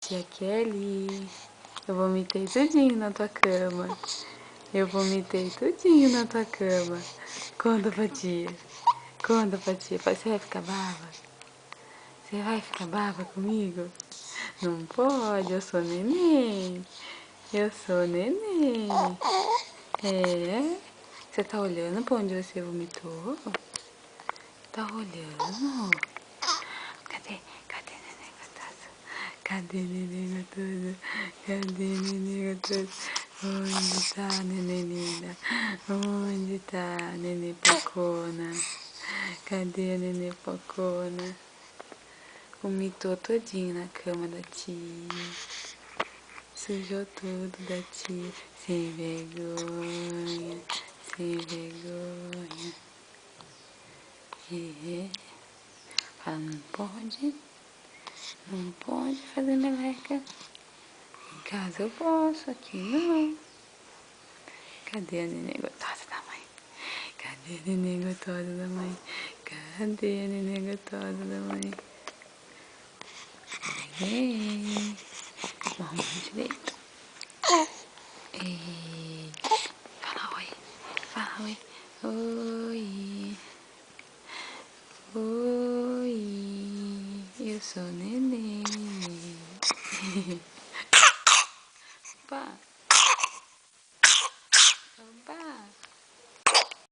tia Kelly, eu vomitei tudinho na tua cama. Eu vomitei tudinho na tua cama. Conta pra tia. Conta pra tia. Você vai ficar brava? Você vai ficar brava comigo? Não pode, eu sou neném. Eu sou neném. É? Você tá olhando pra onde você vomitou? Tá olhando? Cadê? Cadê neném gostoso? Cadê neném gostoso? Cadê neném gostoso? Onde tá neném linda? Onde tá neném pocona? Cadê a neném pocona? Vomitou todinho na cama da tia. Sujou tudo da tia. Sem vergonha. Sem vergonha. Fala, não pode. Não pode fazer meleca. Em casa eu posso, aqui não. Cadê a neném gostosa da mãe? Cadê a neném gostosa da mãe? Cadê a neném gostosa da mãe? Ei, vamos direito. Ei, fala oi. Fala oi. Oi. Oi. Eu sou neném. Opa.